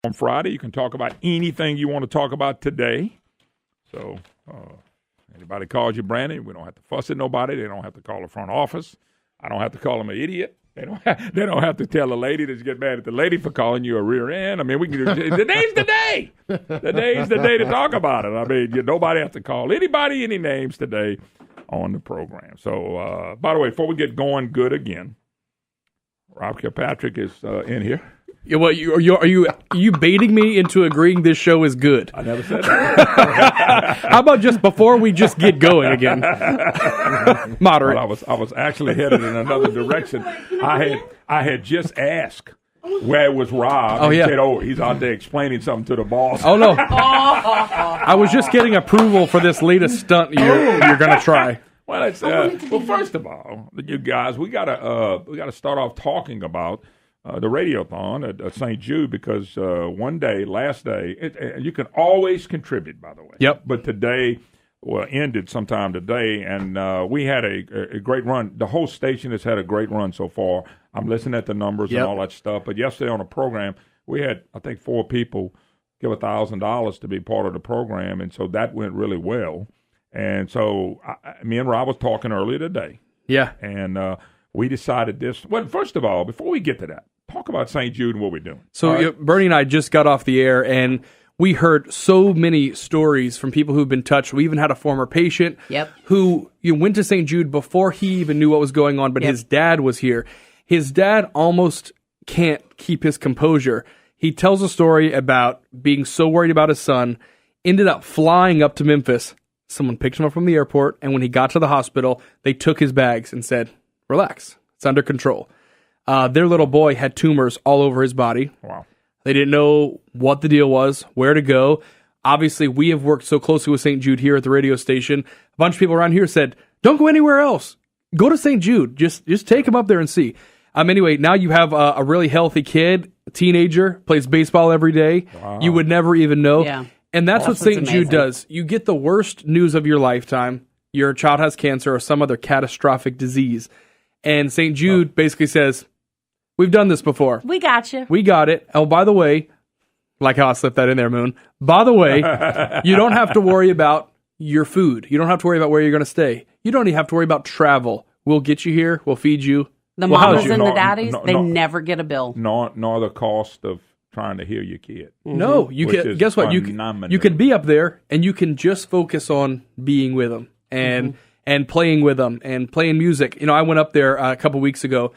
On Friday, you can talk about anything you want to talk about today. So, anybody calls you Brandon, we don't have to fuss at nobody. They don't have to call the front office. I don't have to call them an idiot. They don't have to tell a lady to get mad at the lady for calling you a rear end. I mean, we can. Today's the day. Today's the day to talk about it. I mean, nobody has to call anybody any names today on the program. So, by the way, before we get going good again, Rob Kilpatrick is in here. Yeah, well, are you baiting me into agreeing this show is good? I never said that. How about just before we just get going again? Moderate. Well, I was actually headed in another direction. I had just asked where it was Rob. Oh, and yeah. Said, he's out there explaining something to the boss. Oh no! I was just getting approval for this latest stunt you're going to try. Well, it's first of all, you guys, we gotta start off talking about the Radiothon at St. Jude, because one day, last day, you can always contribute, by the way. Yep. But today, ended sometime today, and we had a great run. The whole station has had a great run so far. I'm listening at the numbers and all that stuff. But yesterday on the program, we had, I think, 4 people give $1,000 to be part of the program, and so that went really well. And so me and Rob was talking earlier today. Yeah. And we decided this. Well, first of all, before we get to that, talk about St. Jude and what we're doing. So right? Bernie and I just got off the air, and we heard so many stories from people who've been touched. We even had a former patient who went to St. Jude before he even knew what was going on, but his dad was here. His dad almost can't keep his composure. He tells a story about being so worried about his son, ended up flying up to Memphis. Someone picked him up from the airport, and when he got to the hospital, they took his bags and said, relax, it's under control. Their little boy had tumors all over his body. Wow. They didn't know what the deal was, where to go. Obviously, we have worked so closely with St. Jude here at the radio station. A bunch of people around here said, don't go anywhere else. Go to St. Jude. Just take him up there and see. Anyway, now you have a really healthy kid, a teenager, plays baseball every day. Wow. You would never even know. Yeah. And that's what St. Jude does. You get the worst news of your lifetime. Your child has cancer or some other catastrophic disease. And St. Jude basically says, we've done this before. We got you. We got it. Oh, by the way, like how I slipped that in there, Moon. By the way, you don't have to worry about your food. You don't have to worry about where you're going to stay. You don't even have to worry about travel. We'll get you here. We'll feed you. The mamas and the daddies, they never get a bill. Nor the cost of trying to heal your kid. No, you can. Guess what? You can be up there and you can just focus on being with them and playing with them and playing music. I went up there a couple weeks ago.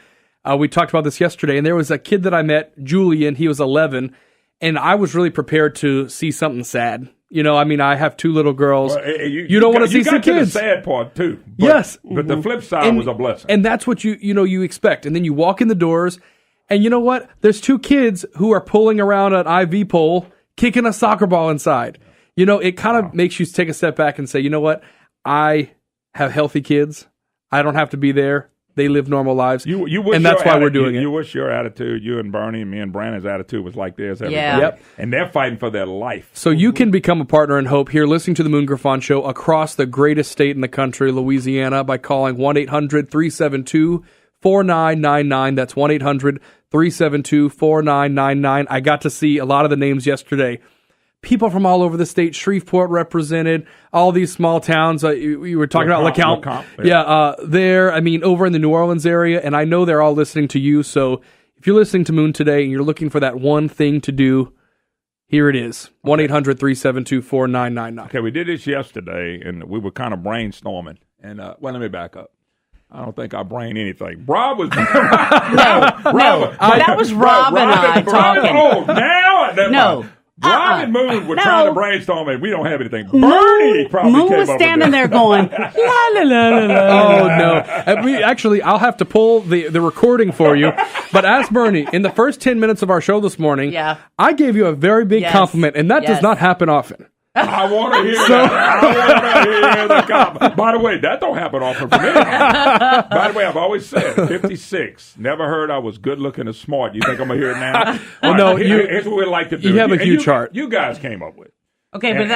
We talked about this yesterday, and there was a kid that I met, Julian. He was 11, and I was really prepared to see something sad. I have 2 little girls. Well, you don't want to see some kids. You got to the sad part too. But, yes, but the flip side was a blessing, and that's what you expect. And then you walk in the doors. And you know what? There's 2 kids who are pulling around an IV pole, kicking a soccer ball inside. It kind of makes you take a step back and say, you know what? I have healthy kids. I don't have to be there. They live normal lives. And that's why we're doing it. You wish your attitude, you and Bernie and me and Brandon's attitude was like theirs every day. Yep. And they're fighting for their life. So you can become a partner in hope here, listening to the Moon Griffon Show across the greatest state in the country, Louisiana, by calling 1-800-372-4999. That's 1-800-372-4999. I got to see a lot of the names yesterday. People from all over the state, Shreveport represented, all these small towns. We were talking about LeCompte. There, over in the New Orleans area, and I know they're all listening to you. So if you're listening to Moon today and you're looking for that one thing to do, here it is, 1-800-372-4999. Okay, we did this yesterday, and we were kind of brainstorming. And, let me back up. I don't think I brain anything. Rob was... that was Rob and I talking. No. Rob and Moon were trying to brainstorm, and we don't have anything. Bernie probably Moon came was up standing with there going, la, la, la, la, la. Oh, no. I'll have to pull the recording for you. But ask Bernie, in the first 10 minutes of our show this morning, I gave you a very big compliment, and that does not happen often. I want to hear that. I want to hear the compliment. By the way, that don't happen often for me. By the way, I've always said, 56. Never heard I was good looking and smart. You think I'm going to hear it now? Here's what we like to do. You have a huge heart. You guys came up with it. Okay, but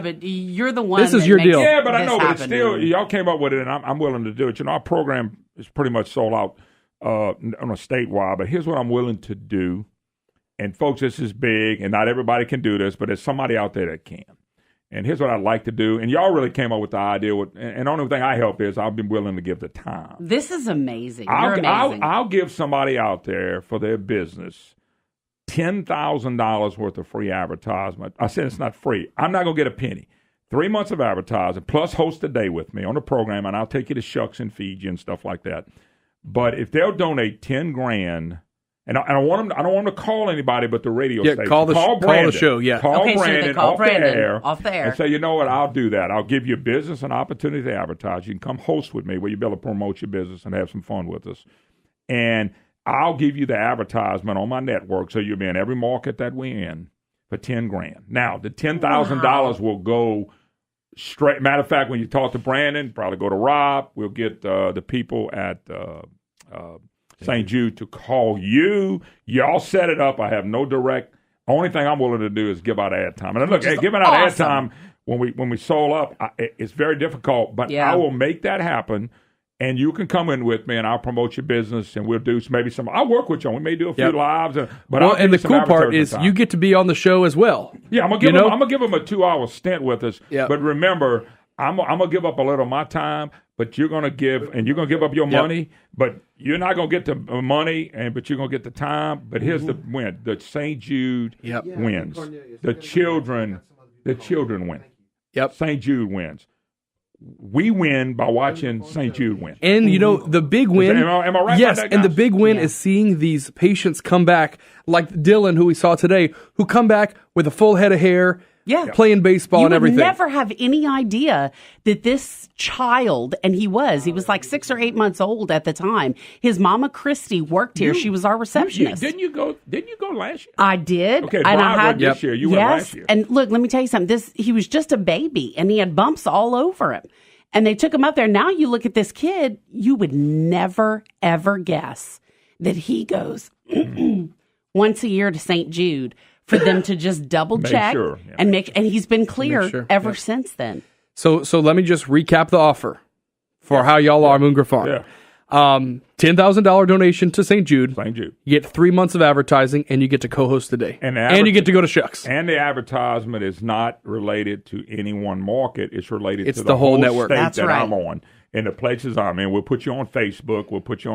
but you're the one. This is your deal. Yeah, but I know, but it's still, y'all came up with it, and I'm willing to do it. Our program is pretty much sold out on a statewide, but here's what I'm willing to do. And folks, this is big, and not everybody can do this, but there's somebody out there that can. And here's what I'd like to do. And y'all really came up with the idea. And the only thing I help is I've been willing to give the time. This is amazing. You're amazing. I'll give somebody out there for their business $10,000 worth of free advertisement. I said it's not free. I'm not going to get a penny. 3 months of advertising plus host a day with me on the program, and I'll take you to Shucks and feed you and stuff like that. But if they'll donate $10,000, and I don't want them to call anybody but the radio station. Call the show. Yeah, call okay, Brandon, so call Brandon off the air, and say, you know what, I'll do that. I'll give you a business an opportunity to advertise. You can come host with me, where you'll be able to promote your business and have some fun with us. And I'll give you the advertisement on my network, so you'll be in every market that we're in for $10,000. Now, the $10,000 will go straight. Matter of fact, when you talk to Brandon, probably go to Rob. We'll get the people at St. Jude to call you. Y'all set it up. I have no direct. Only thing I'm willing to do is give out ad time. And look, giving out ad time when we sold up, it's very difficult. But I will make that happen. And you can come in with me, and I'll promote your business, and we'll do maybe some. I'll work with you. We may do a few lives, and the cool part is you get to be on the show as well. Yeah, I'm gonna give them a 2-hour stint with us. Yep. But remember, I'm gonna give up a little of my time, but you're gonna give up your money, but you're not gonna get the money, but you're gonna get the time. But here's the win: the St. Jude wins. The children win. Yep, St. Jude wins. We win by watching St. Jude win. And, the big win. Am I right? Yes, and the big win is seeing these patients come back, like Dylan, who we saw today, who come back with a full head of hair, playing baseball and everything. You would never have any idea that this child, and he was like 6 or 8 months old at the time. His mama, Christy, worked here. She was our receptionist. Didn't you go last year? I did. Okay, and I had this year. You went last year. And look, let me tell you something. He was just a baby, and he had bumps all over him. And they took him up there. Now you look at this kid, you would never, ever guess that he goes once a year to St. Jude for them to just double check and he's been clear ever since then. So let me just recap the offer for how y'all are, Moon Griffon. Yeah. $10,000 donation to St. Jude. St. Jude. You get 3 months of advertising, and you get to co-host the day. And you get to go to Shucks. And the advertisement is not related to any one market. It's related to the whole network. State I'm on. And the places I'm in. We'll put you on Facebook. We'll put you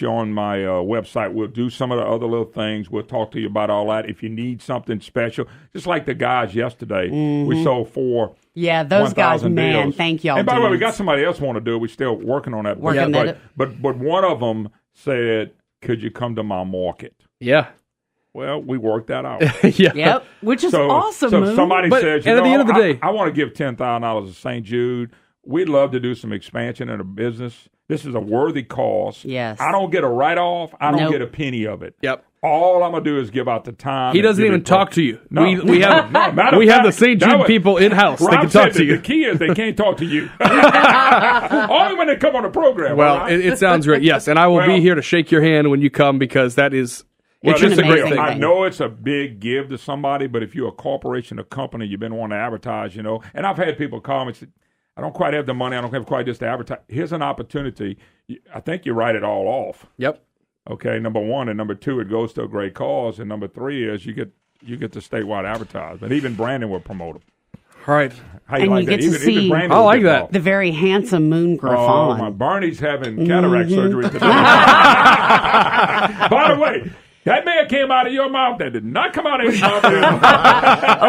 on my website. We'll do some of the other little things. We'll talk to you about all that. If you need something special, just like the guys yesterday, we sold 4. Yeah, those guys, man, deals. Thank y'all. And by the way, we got somebody else want to do it. We're still working on that. But one of them said, "Could you come to my market?" Yeah. Well, we worked that out. Yep, which is awesome. So somebody says, at the end of the day, I want to give $10,000 to St. Jude. We'd love to do some expansion in a business. This is a worthy cause. Yes. I don't get a write-off. I don't get a penny of it. Yep. All I'm going to do is give out the time. He doesn't even talk to you. No. We have the St. Jude people in-house. They can talk to you. The key is they can't talk to you. Only when they come on the program. Well, right? it sounds great. Yes, and I will be here to shake your hand when you come because that is... It's just a great thing. I know it's a big give to somebody, but if you're a corporation, a company, you've been wanting to advertise, and I've had people call me and say, I don't quite have the money. I don't have quite this to advertise. Here's an opportunity. I think you write it all off. Yep. Okay, number one. And number two, it goes to a great cause. And number three is you get the statewide advertisement. Even Brandon will promote them. All right. How you like that? See, I like that. The very handsome Moon Griffon. Oh, my Bernie's having cataract surgery today. By the way, that man came out of your mouth. That did not come out of his mouth.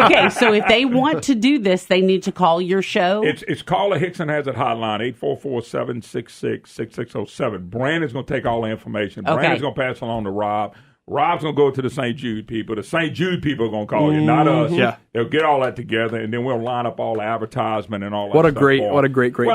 Okay, so if they want to do this, they need to call your show. It's called the Hickson Hazard Hotline, 844-766-6607. Brandon's going to take all the information. Brandon's going to pass it along to Rob. Rob's going to go to the St. Jude people. The St. Jude people are going to call you, not us. Yeah. They'll get all that together, and then we'll line up all the advertisement and all that What a stuff great well,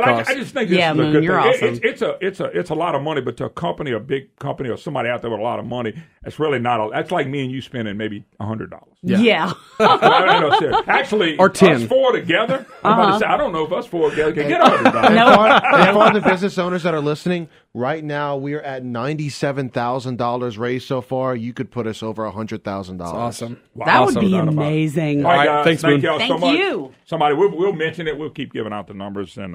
cause. I just think this is a good thing. You're awesome. It's a lot of money, but to a company, a big company, or somebody out there with a lot of money, it's really not. That's like me and you spending maybe $100. Yeah. No, actually, or 10. Us four together. I'm about to say, I don't know if us four together can get $100. And for the business owners that are listening, right now we're at $97,000 raised so far. You could put us over $100,000. Awesome. Wow. That would be amazing. All right, guys, thanks, thank Moon. y'all so Thank much. you. Somebody, we'll mention it. We'll keep giving out the numbers, and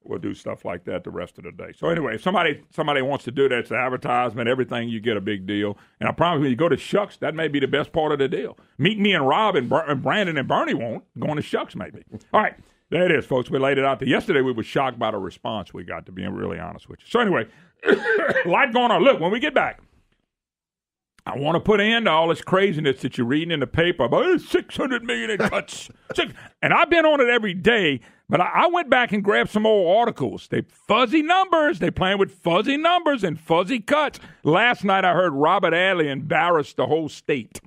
we'll do stuff like that the rest of the day. So anyway, if somebody wants to do that, it's an advertisement, everything, you get a big deal. And I promise when you go to Shucks, that may be the best part of the deal. Meet me and Rob and Brandon and Bernie won't. Going to Shucks maybe. All right, there it is, folks. We laid it out there. Yesterday we were shocked by the response we got, to be really honest with you. So anyway, a lot going on. Look, when we get back, I want to put an end to all this craziness that you're reading in the paper about 600 million in cuts. And I've been on it every day, but I went back and grabbed some old articles. They fuzzy numbers. They playing with fuzzy numbers and fuzzy cuts. Last night I heard Robert Alley embarrass the whole state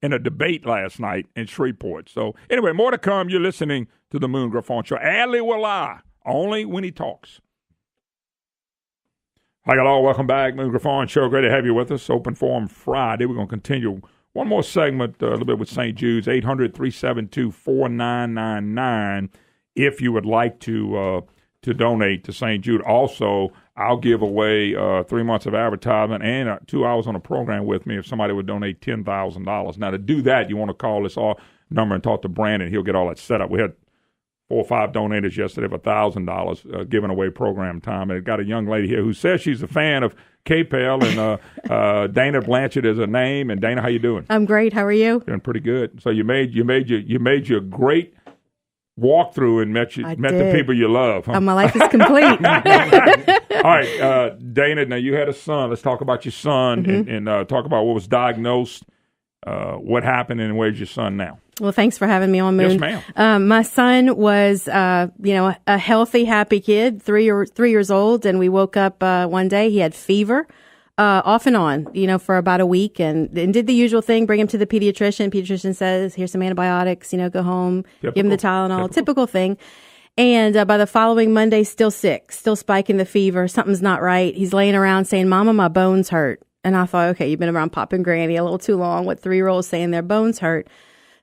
in a debate last night in Shreveport. So anyway, more to come. You're listening to the Moon Griffon Show. Alley will lie only when he talks. Hi, hello. Welcome back. Moon Griffon Show. Great to have you with us. Open Forum Friday. We're going to continue one more segment, a little bit with St. Jude's. 800-372-4999 if you would like to donate to St. Jude. Also, I'll give away 3 months of advertisement and 2 hours on a program with me if somebody would donate $10,000. Now, to do that, you want to call this number and talk to Brandon. He'll get all that set up. We had 4 or 5 donators yesterday for $1,000 giving away program time. And got a young lady here who says she's a fan of KPEL, and Dana Blanchard is her name. And Dana, how you doing? I'm great. How are you? Doing pretty good. So you made your great walkthrough and met the people you love. Huh? My life is complete. All right, Dana. Now you had a son. Let's talk about your son and talk about what was diagnosed, what happened, and where's your son now? Well, thanks for having me on, Moon. Yes, ma'am. My son was, a healthy, happy kid, 3 years old, and we woke up one day. He had fever, off and on, for about a week, and did the usual thing: bring him to the pediatrician. Pediatrician says, "Here's some antibiotics. Go home, give him the Tylenol." Typical thing. And by the following Monday, still sick, still spiking the fever. Something's not right. He's laying around saying, "Mama, my bones hurt." And I thought, okay, you've been around Pop and Granny a little too long. What 3-year-olds saying their bones hurt?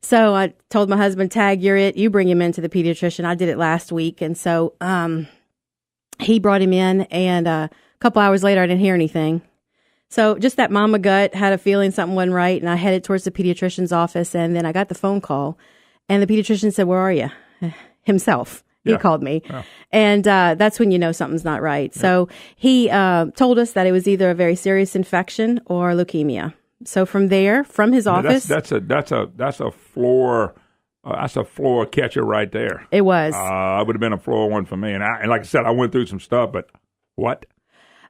So I told my husband, Tag, you're it. You bring him into the pediatrician. I did it last week. And so he brought him in, and a couple hours later, I didn't hear anything. So just that mama gut, had a feeling something wasn't right, and I headed towards the pediatrician's office, and then I got the phone call, and the pediatrician said, "Where are you?" Himself. He called me. Yeah. And that's when you know something's not right. Yeah. So he told us that it was either a very serious infection or leukemia. So from there, from his office, that's a floor catcher right there. It was. It would have been a floor one for me. And like I said, I went through some stuff, but what?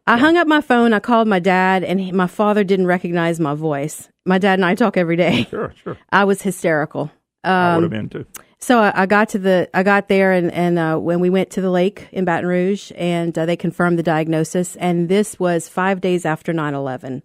I hung up my phone. I called my dad, and my father didn't recognize my voice. My dad and I talk every day. Sure. I was hysterical. I would have been too. So I got there, and when we went to the lake in Baton Rouge, and they confirmed the diagnosis, and this was 5 days after 9/11.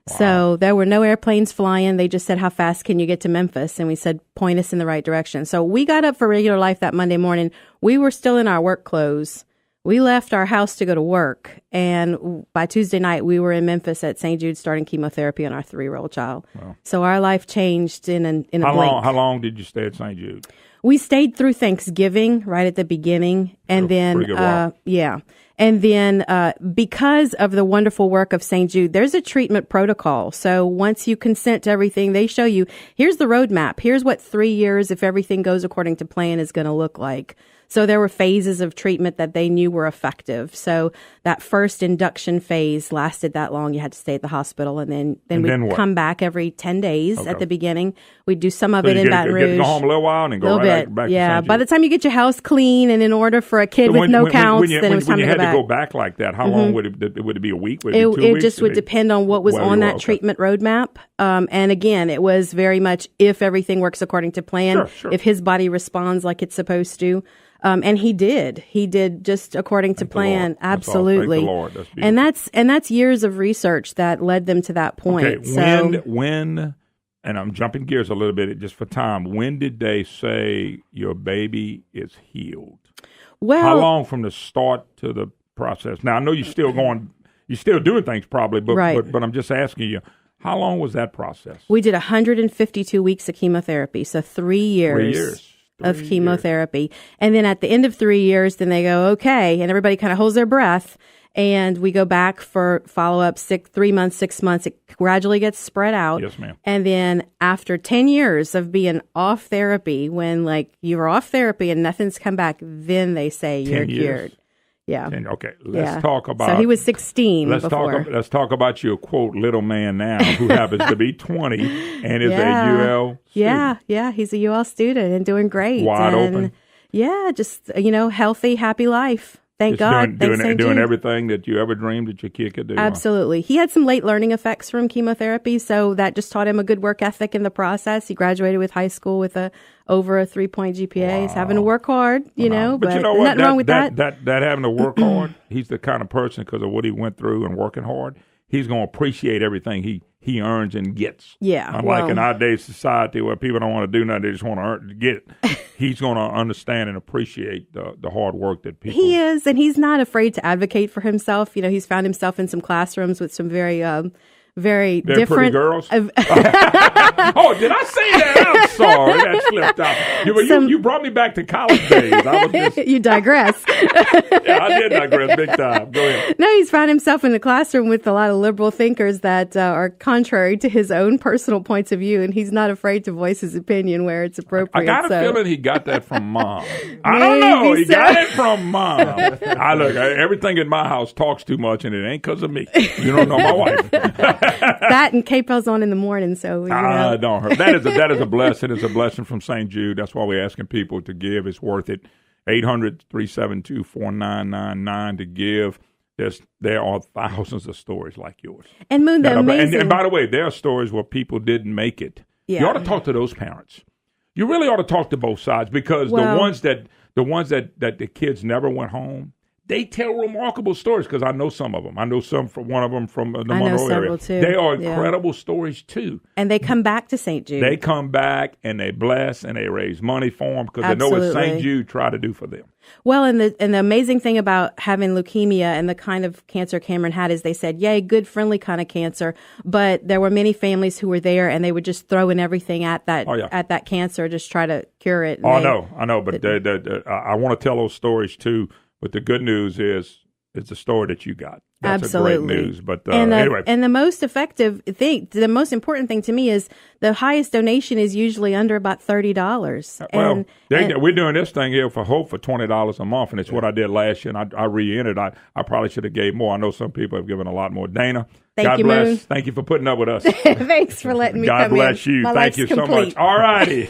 Wow. So there were no airplanes flying. They just said, "How fast can you get to Memphis?" And we said, "Point us in the right direction." So we got up for regular life that Monday morning. We were still in our work clothes. We left our house to go to work, and by Tuesday night, we were in Memphis at St. Jude starting chemotherapy on our 3-year-old child. Wow. So our life changed in a blink. How long did you stay at St. Jude? We stayed through Thanksgiving, right at the beginning, and then because of the wonderful work of St. Jude, there's a treatment protocol. So once you consent to everything, they show you, here's the roadmap. Here's what 3 years, if everything goes according to plan, is going to look like. So there were phases of treatment that they knew were effective. So that first induction phase lasted that long. You had to stay at the hospital, and then we'd come back every 10 days at the beginning. We'd do some of it in Baton Rouge. Go home a little while and then go back to St. Jude. By the time you get your house clean and in order for a kid with no counts, then it was time to go back. When you had to go back like that, how long would it be? A week? Would it be 2 weeks? It just would depend on what was on that treatment roadmap. And again, it was very much if everything works according to plan, if his body responds like it's supposed to. And he did just according to plan. Absolutely. Thank the Lord. And that's years of research that led them to that point. Okay. When, and I'm jumping gears a little bit just for time, when did they say your baby is healed? Well, how long from the start to the process? Now I know you're still doing things probably, but I'm just asking you, how long was that process? We did 152 weeks of chemotherapy, so 3 years. 3 years. Of chemotherapy. And then at the end of 3 years, then they go, okay, and everybody kind of holds their breath, and we go back for follow-up 3 months, 6 months. It gradually gets spread out. Yes, ma'am. And then after 10 years of being off therapy, when like you're off therapy and nothing's come back, then they say you're cured. Yeah. Okay, let's talk about. So he was 16 before. Let's talk about your quote little man now, who happens to be 20 and is a UL student. Yeah, he's a UL student and doing great. Wide open. Yeah, just healthy, happy life. Thank God. Doing everything that you ever dreamed that your kid could do. Absolutely. He had some late learning effects from chemotherapy, so that just taught him a good work ethic in the process. He graduated with high school with over a 3-point GPA. Wow. He's having to work hard, but you know what? nothing wrong with that. That having to work hard, he's the kind of person, because of what he went through and working hard, he's going to appreciate everything he earns and gets. Yeah. Unlike in our day's society where people don't want to do nothing, they just want to get it. He's going to understand and appreciate the hard work that people. He is, and he's not afraid to advocate for himself. He's found himself in some classrooms with some very different pretty girls. Oh, did I say that? I'm sorry, that slipped out. You brought me back to college days. I was just, you digress. Yeah, I did digress big time. Go ahead. No, he's found himself in the classroom with a lot of liberal thinkers that are contrary to his own personal points of view, and he's not afraid to voice his opinion where it's appropriate. I got a feeling he got that from Mom. I don't know. He got it from Mom. Everything in my house talks too much, and it ain't because of me. You don't know my wife. That and K-Pell's on in the morning, so don't hurt. That is a blessing. It's a blessing from St. Jude. That's why we're asking people to give. It's worth it. 800-372-4999 to give. There are thousands of stories like yours. And Moon, the amazing. And by the way, there are stories where people didn't make it. Yeah. You ought to talk to those parents. You really ought to talk to both sides, because the ones that the kids never went home, they tell remarkable stories, because I know some of them. I know one of them from the Monroe area. Too. They are incredible stories, too. And they come back to St. Jude. They come back, and they bless, and they raise money for them, because they know what St. Jude tried to do for them. Well, and the amazing thing about having leukemia and the kind of cancer Cameron had is they said, yay, good, friendly kind of cancer. But there were many families who were there, and they would just throw in everything at that cancer, just try to cure it. I know. But I want to tell those stories, too. But the good news is it's the story that you got. That's absolutely a great news. But anyway. And the most effective thing, the most important thing to me is the highest donation is usually under about $30. Well, we're doing this thing here for Hope for $20 a month, and it's what I did last year, and I re-entered. I probably should have gave more. I know some people have given a lot more. Dana, God bless. Moon. Thank you for putting up with us. Thanks for letting me come in. God bless you. Thank you so much. All righty.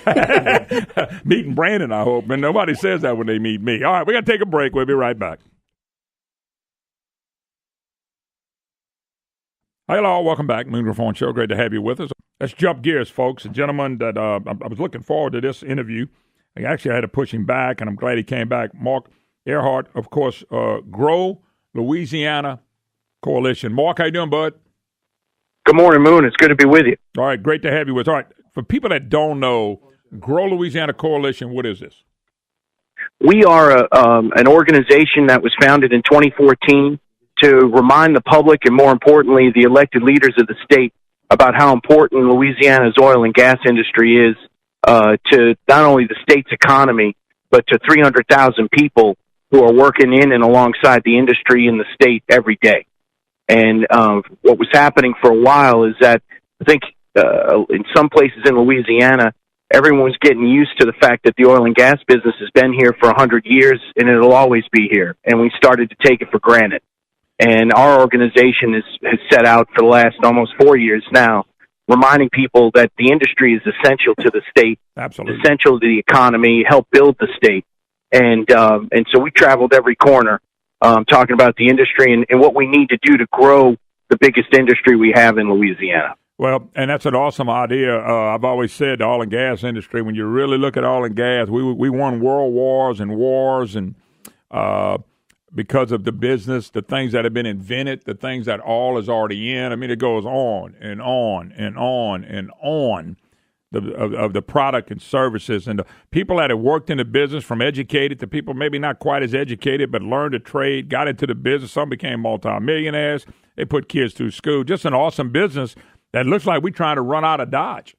Meeting Brandon, I hope. And nobody says that when they meet me. All right, we got to take a break. We'll be right back. Hello, welcome back. Moon Griffon Show. Great to have you with us. Let's jump gears, folks. A gentleman that I was looking forward to this interview. I actually had to push him back, and I'm glad he came back. Mark Earhart, of course, Grow Louisiana Coalition. Mark, how you doing, bud? Good morning, Moon. It's good to be with you. All right, great to have you with us. All right, for people that don't know, Grow Louisiana Coalition, what is this? We are an organization that was founded in 2014 to remind the public and, more importantly, the elected leaders of the state about how important Louisiana's oil and gas industry is to not only the state's economy, but to 300,000 people who are working in and alongside the industry in the state every day. And what was happening for a while is that I think in some places in Louisiana, everyone was getting used to the fact that the oil and gas business has been here for 100 years and it'll always be here. And we started to take it for granted. And our organization has set out for the last almost 4 years now, reminding people that the industry is essential to the state, absolutely essential to the economy, help build the state. And so we traveled every corner talking about the industry and what we need to do to grow the biggest industry we have in Louisiana. Well, and that's an awesome idea. I've always said the oil and gas industry, when you really look at oil and gas, we won world wars and because of the business, the things that have been invented, the things that oil is already in. I mean, it goes on and on and on and on of the product and services. And the people that have worked in the business, from educated to people maybe not quite as educated, but learned a trade, got into the business. Some became multimillionaires. They put kids through school. Just an awesome business that looks like we're trying to run out of Dodge.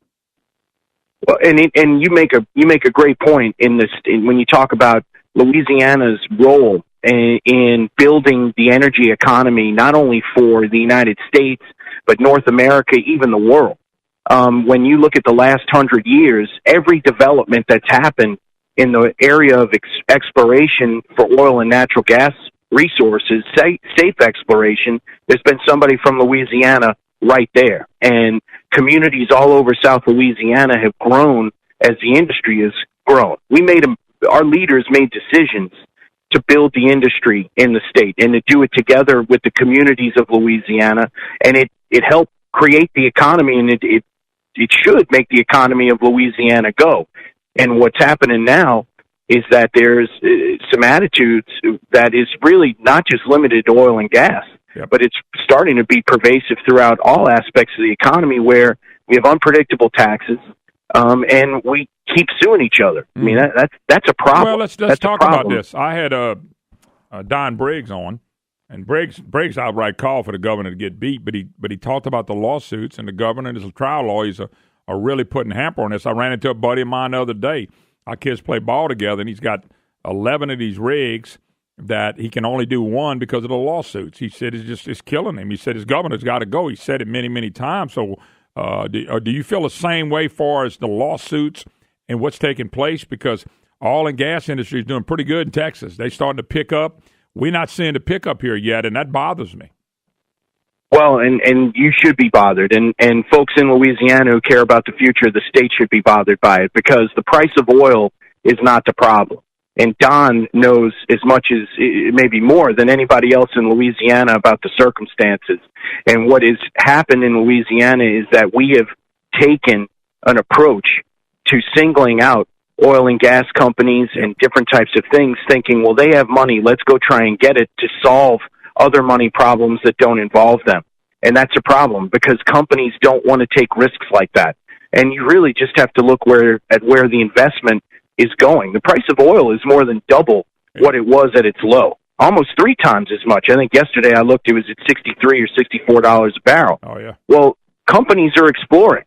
Well, and you make a great point in this when you talk about Louisiana's role in building the energy economy, not only for the United States, but North America, even the world. When you look at the last 100 years, every development that's happened in the area of exploration for oil and natural gas resources, safe exploration, there's been somebody from Louisiana right there. And communities all over South Louisiana have grown as the industry has grown. Our leaders made decisions to build the industry in the state and to do it together with the communities of Louisiana. And it helped create the economy, and it should make the economy of Louisiana go. And what's happening now is that there's some attitudes that is really not just limited to oil and gas, but it's starting to be pervasive throughout all aspects of the economy, where we have unpredictable taxes, and we keep suing each other. I mean, that's a problem. Well, let's talk about this. I had Don Briggs on, and Briggs outright called for the governor to get beat, but he talked about the lawsuits, and the governor and his trial lawyers are really putting a hamper on this. I ran into a buddy of mine the other day. Our kids play ball together, and he's got 11 of these rigs that he can only do one because of the lawsuits. He said it's killing him. He said his governor's got to go. He said it many, many times. So do you feel the same way far as the lawsuits and what's taking place? Because oil and gas industry is doing pretty good in Texas. They're starting to pick up. We're not seeing the pickup here yet, and that bothers me. Well, and you should be bothered, and folks in Louisiana who care about the future of the state should be bothered by it, because the price of oil is not the problem. And Don knows as much as, maybe more than anybody else in Louisiana about the circumstances. And what has happened in Louisiana is that we have taken an approach to singling out oil and gas companies and different types of things, thinking, well, they have money, let's go try and get it to solve other money problems that don't involve them. And that's a problem, because companies don't want to take risks like that. And you really just have to look at where the investment is going. The price of oil is more than double what it was at its low, almost 3 times as much. I think yesterday I looked, it was at $63 or $64 a barrel. Oh, yeah. Well, companies are exploring.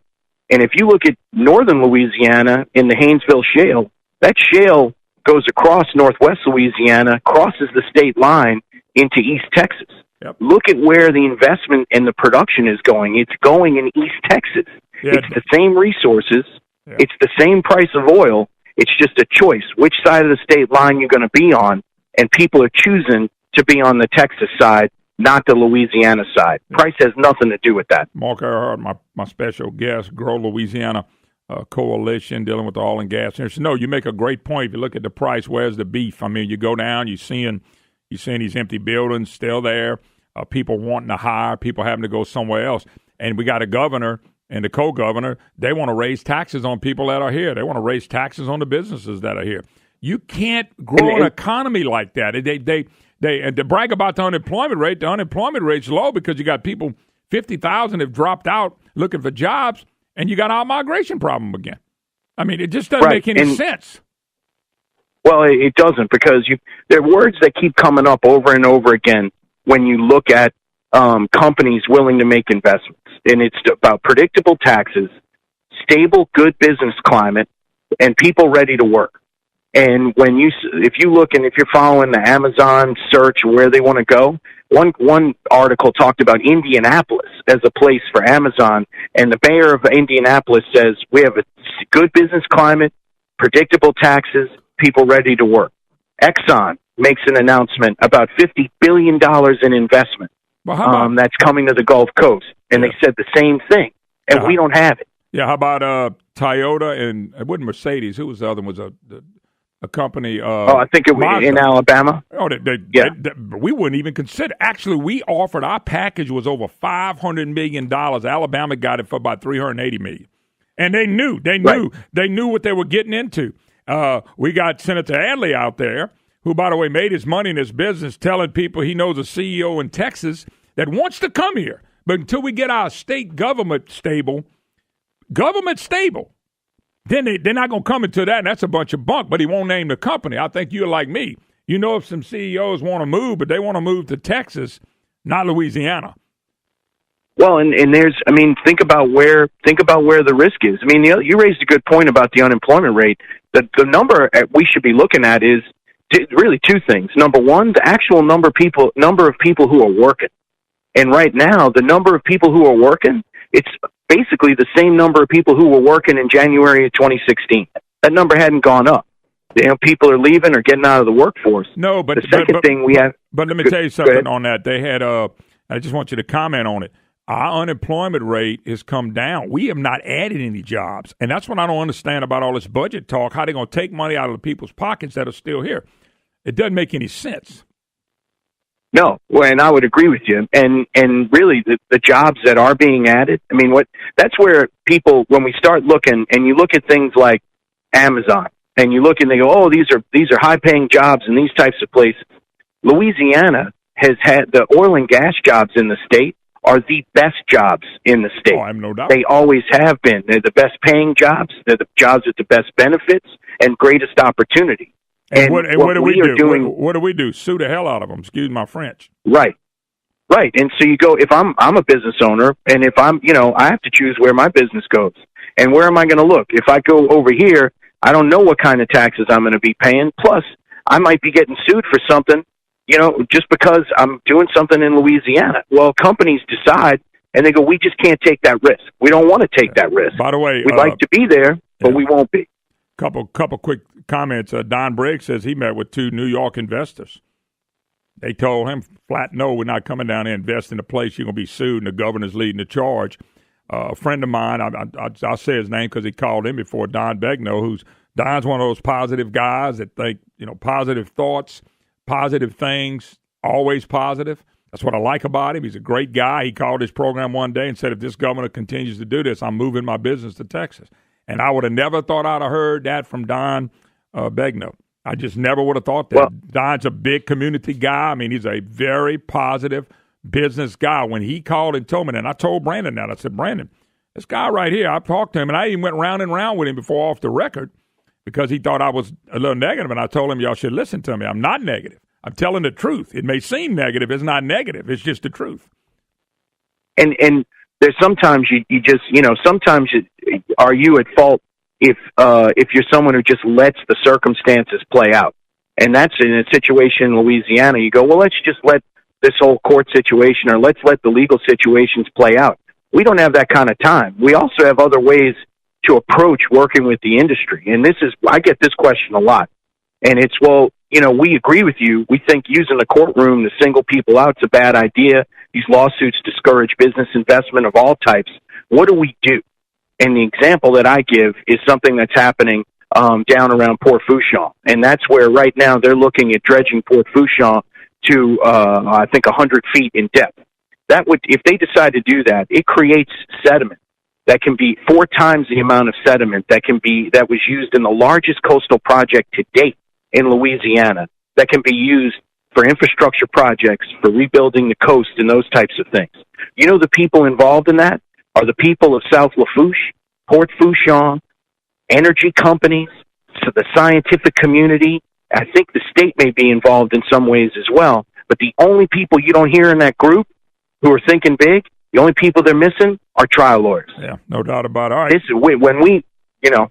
And if you look at northern Louisiana in the Haynesville Shale, that shale goes across northwest Louisiana, crosses the state line into East Texas. Yep. Look at where the investment and the production is going. It's going in East Texas. Yeah. It's the same resources. Yeah. It's the same price of oil. It's just a choice which side of the state line you're going to be on, and people are choosing to be on the Texas side, not the Louisiana side. Price has nothing to do with that. Mark Earhart, my special guest, Grow Louisiana Coalition, dealing with the oil and gas industry. No, you make a great point. If you look at the price, where's the beef? I mean, you go down, you're seeing these empty buildings still there, people wanting to hire, people having to go somewhere else. And we got a governor and the co-governor, they want to raise taxes on people that are here. They want to raise taxes on the businesses that are here. You can't grow an economy like that. And to brag about the unemployment rate's low because you got people, 50,000 have dropped out looking for jobs, and you got our migration problem again. I mean, it just doesn't make any sense. Well, it doesn't, because there are words that keep coming up over and over again when you look at companies willing to make investments. And it's about predictable taxes, stable, good business climate, and people ready to work. And if you look and if you're following the Amazon search where they want to go, one article talked about Indianapolis as a place for Amazon, and the mayor of Indianapolis says we have a good business climate, predictable taxes, people ready to work. Exxon makes an announcement about $50 billion in investment that's coming to the Gulf Coast, and they said the same thing, and we don't have it. Yeah, how about Toyota and it wasn't Mercedes? Who was the other one? Was a company? I think it was in Alabama. Oh, we wouldn't even consider. Actually, we offered, our package was over $500 million. Alabama got it for about $380 million, and they knew what they were getting into. We got Senator Adley out there, who, by the way, made his money in this business telling people he knows a CEO in Texas that wants to come here. But until we get our state government stable, then they're not going to come into that, and that's a bunch of bunk, but he won't name the company. I think you're like me. You know, if some CEOs want to move, but they want to move to Texas, not Louisiana. Well, and think about where the risk is. I mean, you raised a good point about the unemployment rate. The number we should be looking at is really 2 things. Number one, the actual number of people who are working. And right now, the number of people who are working, it's basically the same number of people who were working in January of 2016. That number hadn't gone up. People are leaving or getting out of the workforce. No, but the second thing we have. But let me tell you something on that. They had. I just want you to comment on it. Our unemployment rate has come down. We have not added any jobs, and that's what I don't understand about all this budget talk. How they going to take money out of the people's pockets that are still here? It doesn't make any sense. No, well, and I would agree with you. And really, the jobs that are being added. I mean, that's where people, when we start looking, and you look at things like Amazon, and you look and they go, oh, these are high paying jobs in these types of places. Louisiana has had the oil and gas jobs in the state are the best jobs in the state. Oh, I have no doubt. They always have been. They're the best paying jobs. They're the jobs with the best benefits and greatest opportunity. And what do we do? What do we do? Sue the hell out of them. Excuse my French. Right. And so you go, if I'm a business owner, and if I'm, I have to choose where my business goes. And where am I going to look? If I go over here, I don't know what kind of taxes I'm going to be paying. Plus, I might be getting sued for something, just because I'm doing something in Louisiana. Well, companies decide, and they go, we just can't take that risk. We don't want to take that risk. By the way, we'd like to be there, but we won't be. Couple quick comments. Don Briggs says he met with 2 New York investors. They told him flat, no, we're not coming down there and invest in a place you're going to be sued, and the governor's leading the charge. A friend of mine, I'll say his name because he called in before, Don Begno, Don's one of those positive guys that think, positive thoughts, positive things, always positive. That's what I like about him. He's a great guy. He called his program one day and said, if this governor continues to do this, I'm moving my business to Texas. And I would have never thought I'd have heard that from Don Begno. I just never would have thought that. Well, Don's a big community guy. I mean, he's a very positive business guy. When he called and told me that, and I told Brandon that, I said, Brandon, this guy right here, I've talked to him, and I even went round and round with him before off the record because he thought I was a little negative, and I told him, y'all should listen to me. I'm not negative. I'm telling the truth. It may seem negative. It's not negative. It's just the truth. And there's sometimes you just, sometimes are you at fault if you're someone who just lets the circumstances play out? And that's in a situation in Louisiana. You go, well, let's just let this whole court situation, or let's let the legal situations play out. We don't have that kind of time. We also have other ways to approach working with the industry. And I get this question a lot. And it's, well, we agree with you. We think using the courtroom to single people out is a bad idea. These lawsuits discourage business investment of all types. What do we do? And the example that I give is something that's happening down around Port Fourchon. And that's where right now they're looking at dredging Port Fourchon to, I think, 100 feet in depth. That would, if they decide to do that, it creates sediment that can be 4 times the amount of sediment that was used in the largest coastal project to date in Louisiana, that can be used for infrastructure projects, for rebuilding the coast and those types of things. The people involved in that are the people of South Lafourche, Port Fourchon, energy companies, so the scientific community. I think the state may be involved in some ways as well. But the only people you don't hear in that group who are thinking big, the only people they're missing are trial lawyers. Yeah, no doubt about it. All right. This is when we, go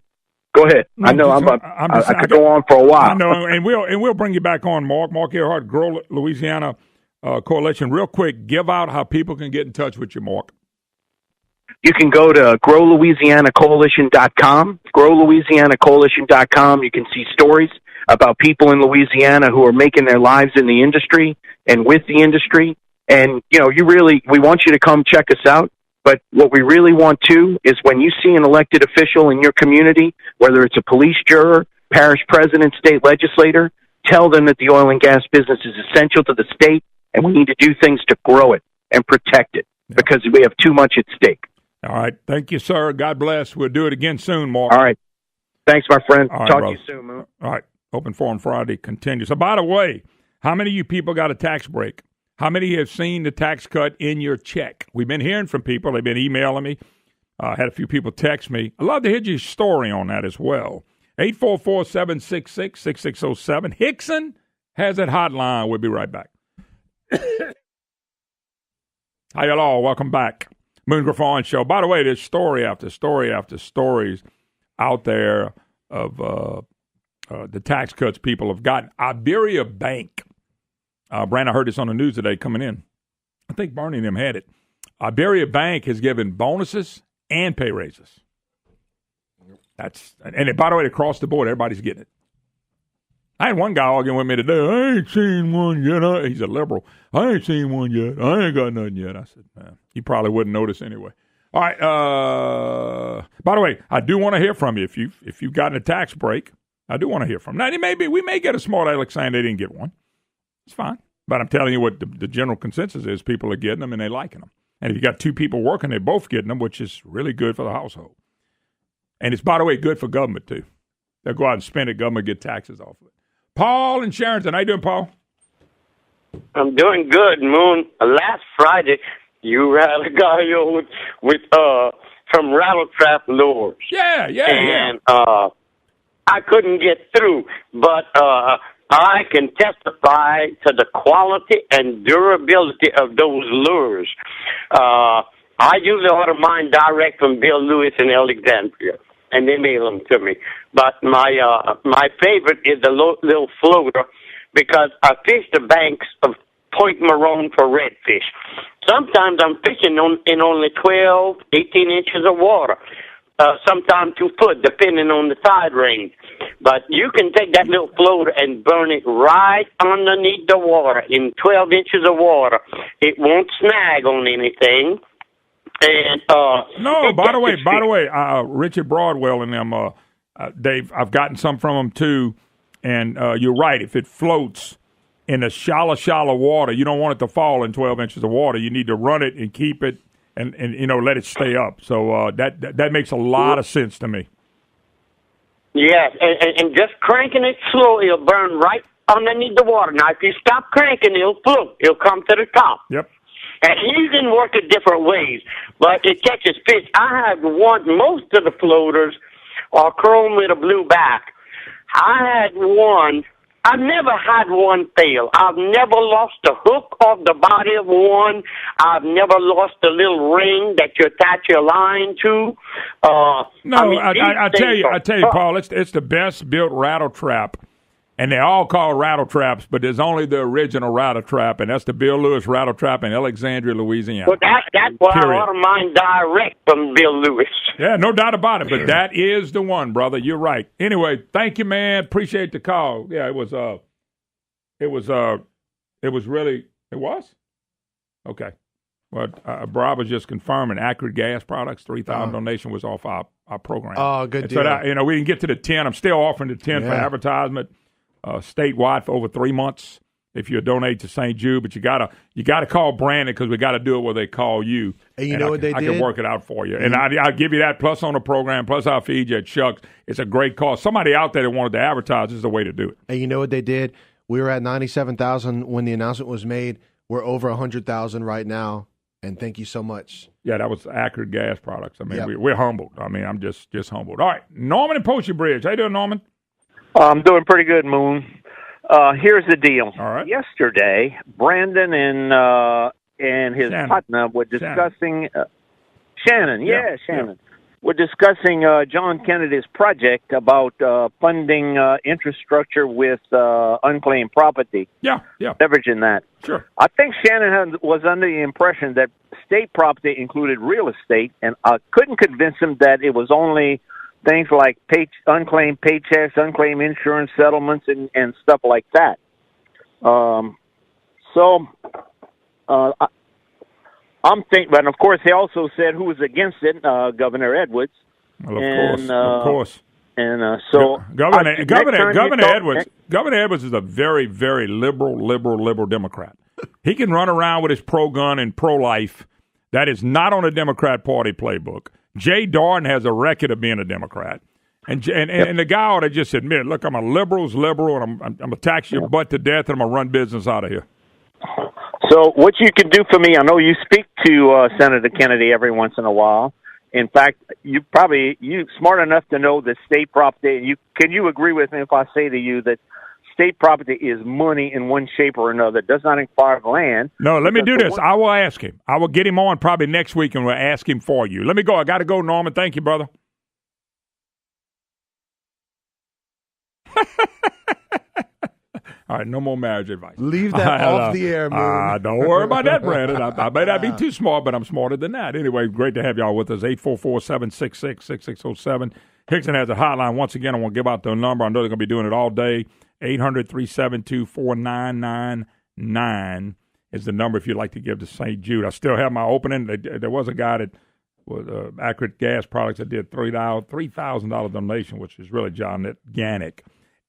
ahead. No, I know I could go on for a while. I know, and we'll bring you back on, Mark. Mark Earhart, Grow Louisiana Coalition. Real quick, give out how people can get in touch with you, Mark. You can go to growlouisianacoalition.com, growlouisianacoalition.com. You can see stories about people in Louisiana who are making their lives in the industry and with the industry. And, we want you to come check us out. But what we really want, too, is when you see an elected official in your community, whether it's a police juror, parish president, state legislator, tell them that the oil and gas business is essential to the state, and we need to do things to grow it and protect it because we have too much at stake. All right. Thank you, sir. God bless. We'll do it again soon, Mark. All right. Thanks, my friend. All right, Talk brother. to you soon, Moon. All right. Open Forum Friday continues. So, by the way, how many of you people got a tax break? How many have seen the tax cut in your check? We've been hearing from people. They've been emailing me. I had a few people text me. I'd love to hear your story on that as well. 844-766-6607. Hickson has that hotline. We'll be right back. Hi, hello. Welcome back. Moon Griffon Show. By the way, there's story after story after stories out there of the tax cuts people have gotten. Iberia Bank. Brand, I heard this on the news today coming in. I think Bernie and them had it. Iberia Bank has given bonuses and pay raises. And by the way, across the board, everybody's getting it. I had one guy arguing with me today. I ain't seen one yet. He's a liberal. I ain't seen one yet. I ain't got nothing yet. I said, man, you probably wouldn't notice anyway. All right. By the way, I do want to hear from you. If you've gotten a tax break, I do want to hear from you. Now, we may get a smart aleck saying they didn't get one. It's fine. But I'm telling you what the general consensus is. People are getting them and they're liking them. And if you got two people working, they're both getting them, which is really good for the household. And it's, by the way, good for government, too. They'll go out and spend it. Government get taxes off of it. Paul in Sharonton. How you doing, Paul? I'm doing good, Moon. Last Friday, you had a guy with from Rattle Trap Lures. Yeah. And I couldn't get through, but I can testify to the quality and durability of those lures. I usually order mine direct from Bill Lewis in Alexandria, and they mail them to me. But my favorite is the little floater, because I fish the banks of Point Marone for redfish. Sometimes I'm fishing in only 12, 18 inches of water. Sometimes 2 foot, depending on the tide range. But you can take that little floater and burn it right underneath the water in 12 inches of water. It won't snag on anything. And no, by the way, Richard Broadwell and them, Dave, I've gotten some from them too. And you're right. If it floats in the shallow water, you don't want it to fall in 12 inches of water. You need to run it and keep it and let it stay up. So that makes a lot of sense to me. Yes, and just cranking it slow, it'll burn right underneath the water. Now, if you stop cranking, it'll float. It'll come to the top. Yep. And you can work it different ways, but it catches fish. I have most of the floaters are chrome with a blue back. I had one. I've never had one fail. I've never lost the hook off the body of one. I've never lost the little ring that you attach your line to. I tell you, Paul, it's the best built rattle trap. And they're all called rattle traps, but there's only the original rattle trap, and that's the Bill Lewis rattle trap in Alexandria, Louisiana. Well, that's why I order mine direct from Bill Lewis. Yeah, no doubt about it, but that is the one, brother. You're right. Anyway, thank you, man. Appreciate the call. Yeah, it was okay. Well, Bob was just confirming Accurate Gas Products, 3,000 donation was off our program. Oh, good deal. So we didn't get to the 10. I'm still offering the 10 for advertisement. Statewide for over 3 months if you donate to St. Jude, but you gotta call Brandon because we got to do it where they call you. And you know what they did? I can work it out for you, and I'll give you that plus on the program, plus I'll feed you at Shucks. It's a great cause. Somebody out there that wanted to advertise is the way to do it. And you know what they did? We were at 97,000 when the announcement was made. We're over 100,000 right now, and thank you so much. Yeah, that was Accurate Gas Products. I mean, we're humbled. I mean, I'm just humbled. All right, Norman in Poacher Bridge. How you doing, Norman? I'm doing pretty good, Moon. Here's the deal. All right. Yesterday, Brandon and his partner were discussing Shannon. Shannon. We're discussing John Kennedy's project about funding infrastructure with unclaimed property. Yeah. Leveraging that. Sure. I think Shannon was under the impression that state property included real estate, and I couldn't convince him that it was only things like unclaimed paychecks, unclaimed insurance settlements, and stuff like that. I'm thinking, but of course, he also said who was against it, Governor Edwards. Well, of course. And Governor Edwards is a very, very liberal Democrat. He can run around with his pro-gun and pro-life. That is not on the Democrat Party playbook. Jay Darden has a record of being a Democrat. And the guy ought to just admit, look, I'm a liberal's liberal, and I'm going to tax your butt to death, and I'm going to run business out of here. So what you can do for me, I know you speak to Senator Kennedy every once in a while. In fact, you smart enough to know that state property, can you agree with me if I say to you that state property is money in one shape or another? It does not involve land. No, let me do this. I will ask him. I will get him on probably next week, and we'll ask him for you. Let me go. I got to go, Norman. Thank you, brother. All right, no more marriage advice. Leave that off the air, Moon. Don't worry about that, Brandon. I may not be too smart, but I'm smarter than that. Anyway, great to have y'all with us. 844-766-6607. Hickson has a hotline. Once again, I want to give out the number. I know they're going to be doing it all day. 800-372-4999 is the number if you'd like to give to St. Jude. I still have my opening. There was a guy that was Accurate Gas Products that did $3,000 donation, which is really John Gannick.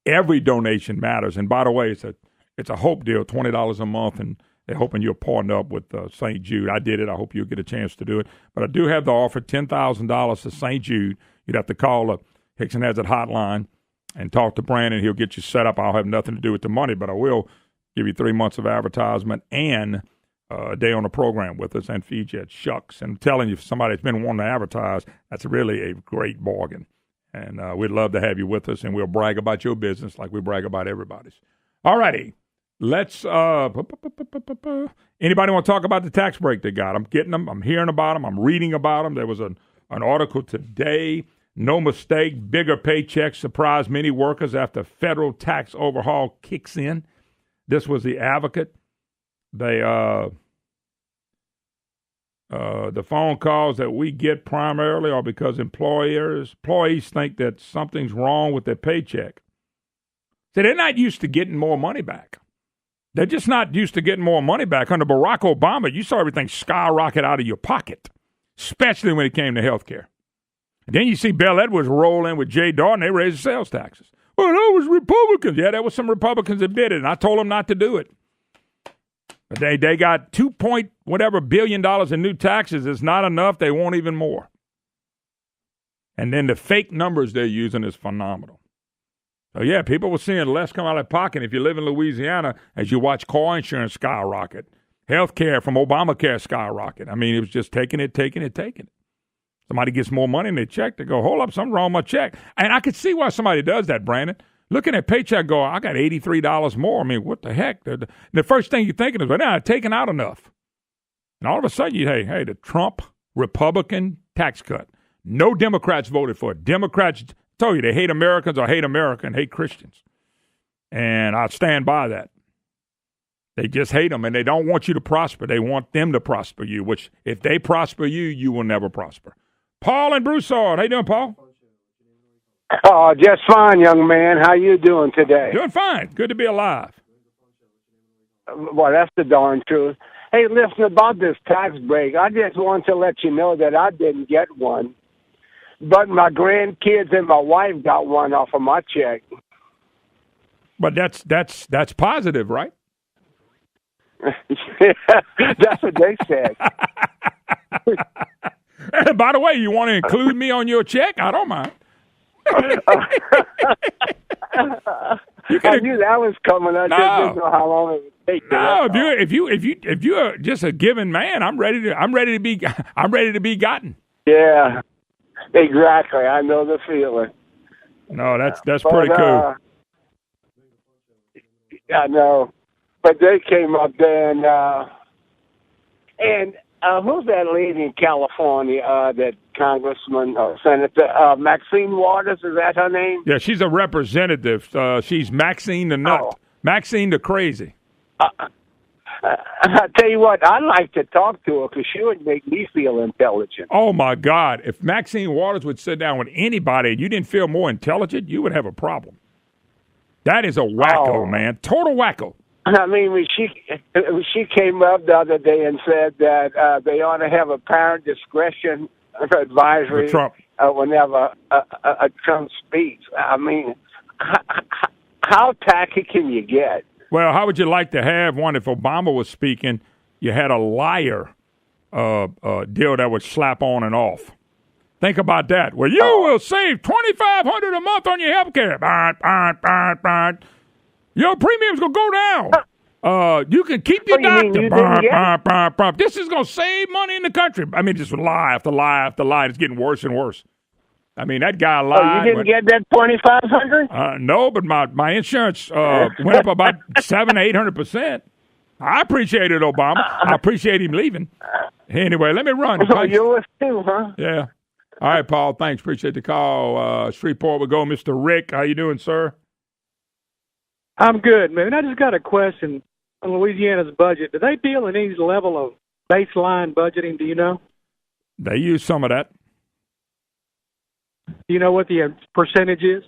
Every donation matters. And by the way, it's a hope deal, $20 a month, and they're hoping you'll partner up with St. Jude. I did it. I hope you'll get a chance to do it. But I do have the offer, $10,000 to St. Jude. You'd have to call the Hickson Has It hotline and talk to Brandon. He'll get you set up. I'll have nothing to do with the money, but I will give you 3 months of advertisement and a day on the program with us and feed you at Shucks. And I'm telling you, if somebody's been wanting to advertise, that's really a great bargain. And we'd love to have you with us, and we'll brag about your business like we brag about everybody's. All righty. Let's anybody want to talk about the tax break they got? I'm getting them. I'm hearing about them. I'm reading about them. There was an article today. No mistake, bigger paychecks surprise many workers after federal tax overhaul kicks in. This was the Advocate. They the phone calls that we get primarily are because employees think that something's wrong with their paycheck. So they're not used to getting more money back. They're just not used to getting more money back. Under Barack Obama, you saw everything skyrocket out of your pocket, especially when it came to health care. And then you see Bell Edwards roll in with Jay Darden. They raised the sales taxes. Well, that was Republicans. Yeah, there was some Republicans that did it, and I told them not to do it. But they got $2 billion in new taxes. It's not enough. They want even more. And then the fake numbers they're using is phenomenal. So, yeah, people were seeing less come out of their pocket. If you live in Louisiana, as you watch car insurance skyrocket, health care from Obamacare skyrocket. I mean, it was just taking it. Somebody gets more money in their check, they go, hold up, something wrong with my check. And I could see why somebody does that, Brandon. Looking at paycheck go, I got $83 more. I mean, what the heck? The first thing you're thinking is, well, nah, taking out enough. And all of a sudden, hey, the Trump Republican tax cut. No Democrats voted for it. Democrats told you they hate Americans or hate America and hate Christians. And I stand by that. They just hate them, and they don't want you to prosper. They want them to prosper you, which if they prosper you, you will never prosper. Paul and Broussard. How you doing, Paul? Oh, just fine, young man. How you doing today? Doing fine. Good to be alive. Well, that's the darn truth. Hey, listen, about this tax break, I just want to let you know that I didn't get one, but my grandkids and my wife got one off of my check. But that's positive, right? That's what they said. By the way, you want to include me on your check? I don't mind. I knew that was coming. I just didn't know how long it would take. No, if you're just a giving man, I'm ready to be gotten. Yeah, exactly. I know the feeling. No, that's pretty cool. I know, but they came up there and who's that lady in California? That congressman or senator, Maxine Waters, is that her name? Yeah, she's a representative. She's Maxine the Nut. Oh. Maxine the Crazy. I tell you what, I'd like to talk to her because she would make me feel intelligent. Oh, my God. If Maxine Waters would sit down with anybody and you didn't feel more intelligent, you would have a problem. That is a wacko, man. Total wacko. I mean, when she came up the other day and said that they ought to have a parent discretion advisory whenever a Trump speaks. I mean, how tacky can you get? Well, how would you like to have one if Obama was speaking? You had a liar deal that would slap on and off. Think about that. Well, you will save $2,500 a month on your health care. Your premium's going to go down. You can keep your doctor. This is going to save money in the country. I mean, just lie after lie after lie. It's getting worse and worse. I mean, that guy lied. Oh, you didn't get that $2,500? No, but my insurance went up about 700 to 800%. I appreciate it, Obama. I appreciate him leaving. Anyway, let me run. Oh, yours too, huh? Yeah. All right, Paul. Thanks. Appreciate the call. Shreveport will go. Mr. Rick, how you doing, sir? I'm good, man. I just got a question on Louisiana's budget. Do they deal in any level of baseline budgeting? Do you know? They use some of that. Do you know what the percentage is?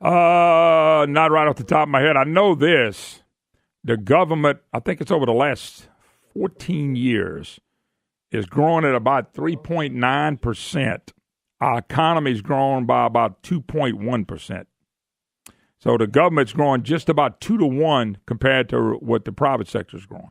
Not right off the top of my head. I know this. The government, I think it's over the last 14 years, is growing at about 3.9%. Our economy's grown by about 2.1%. So the government's growing just about 2 to 1 compared to what the private sector's growing.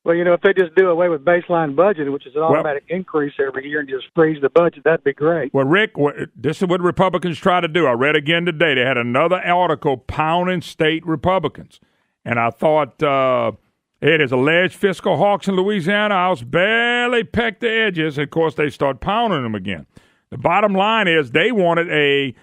Well, if they just do away with baseline budget, which is an automatic increase every year, and just freeze the budget, that'd be great. Well, Rick, this is what Republicans try to do. I read again today. They had another article pounding state Republicans. And I thought it is alleged fiscal hawks in Louisiana House barely pecked the edges. Of course, they start pounding them again. The bottom line is they wanted a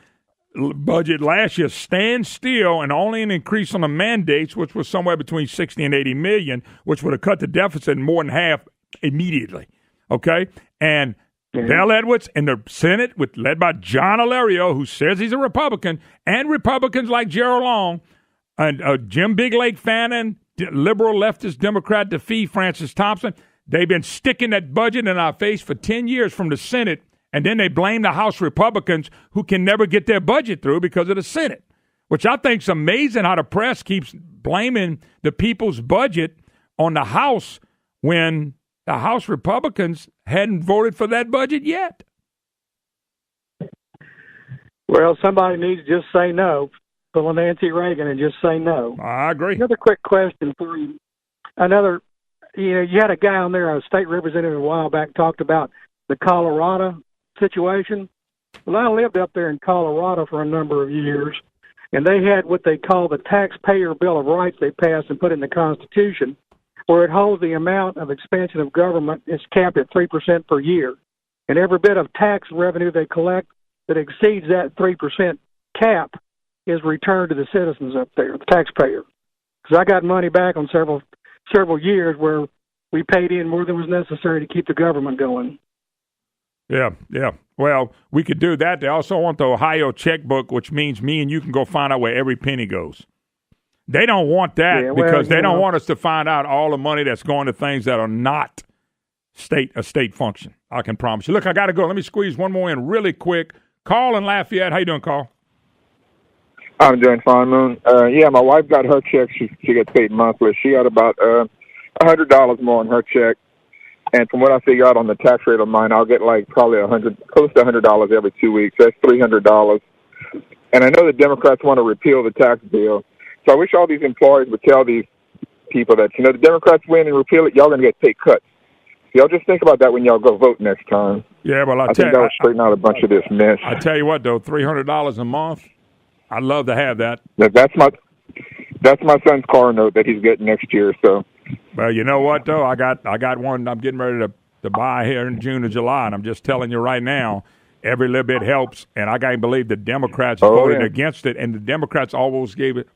budget last year stand still and only an increase on the mandates, which was somewhere between 60 and 80 million, which would have cut the deficit more than half immediately. Okay? And Bell Edwards in the Senate, led by John Alario, who says he's a Republican, and Republicans like Gerald Long and Jim Big Lake Fannin, liberal leftist Democrat defeat Francis Thompson, they've been sticking that budget in our face for 10 years from the Senate. And then they blame the House Republicans who can never get their budget through because of the Senate, which I think is amazing how the press keeps blaming the people's budget on the House when the House Republicans hadn't voted for that budget yet. Well, somebody needs to just say no. Pull a Nancy Reagan and just say no. I agree. Another quick question for you. You had a guy on there, a state representative a while back, talked about the Colorado situation. Well, I lived up there in Colorado for a number of years, and they had what they call the Taxpayer Bill of Rights they passed and put in the Constitution, where it holds the amount of expansion of government is capped at 3% per year. And every bit of tax revenue they collect that exceeds that 3% cap is returned to the citizens up there, the taxpayer. Because I got money back on several years where we paid in more than was necessary to keep the government going. Yeah. Well, we could do that. They also want the Ohio checkbook, which means me and you can go find out where every penny goes. They don't want that because they don't want us to find out all the money that's going to things that are not a state function. I can promise you. Look, I got to go. Let me squeeze one more in really quick. Carl in Lafayette. How you doing, Carl? I'm doing fine, Moon. My wife got her check. She gets paid monthly. She got about $100 more on her check. And from what I figure out on the tax rate of mine, I'll get probably close to $100 every 2 weeks. That's $300. And I know the Democrats want to repeal the tax bill. So I wish all these employers would tell these people that, the Democrats win and repeal it, y'all going to get pay cuts. So y'all just think about that when y'all go vote next time. Yeah, well, I think that will straighten out a bunch of this mess. I tell you what, though, $300 a month, I'd love to have that. That's my son's car note that he's getting next year, so. Well, you know what, though? I got one I'm getting ready to buy here in June or July, and I'm just telling you right now, every little bit helps, and I can't believe the Democrats voted against it, and the Democrats always gave it.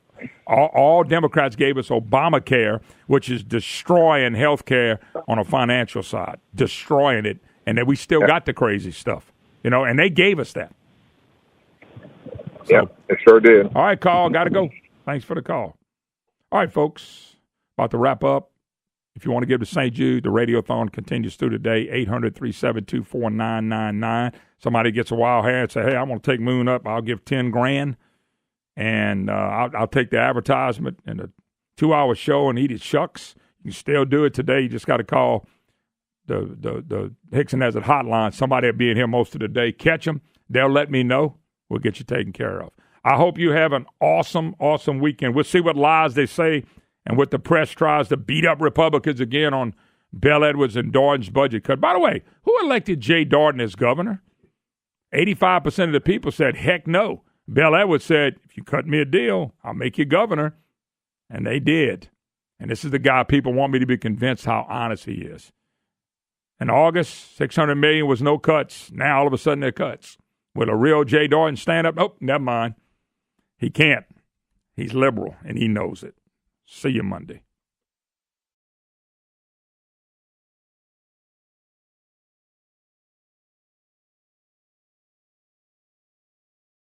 All Democrats gave us Obamacare, which is destroying health care on a financial side, destroying it, and then we still got the crazy stuff, and they gave us that. So, it sure did. All right, Carl, got to go. Thanks for the call. All right, folks. About to wrap up. If you want to give to St. Jude, the Radiothon continues through today, 800-372-4999. Somebody gets a wild hair and say, hey, I want to take Moon up. I'll give $10,000, and I'll take the advertisement and the 2-hour show and eat it shucks. You can still do it today. You just got to call the Hickson Has It hotline. Somebody will be in here most of the day. Catch them. They'll let me know. We'll get you taken care of. I hope you have an awesome, awesome weekend. We'll see what lies they say and what the press tries to beat up Republicans again on Bell Edwards and Darden's budget cut. By the way, who elected Jay Darden as governor? 85% of the people said, heck no. Bell Edwards said, if you cut me a deal, I'll make you governor. And they did. And this is the guy people want me to be convinced how honest he is. In August, $600 million was no cuts. Now all of a sudden they're cuts. Will a real Jay Darden stand up? Nope, never mind. He can't. He's liberal, and he knows it. See you Monday.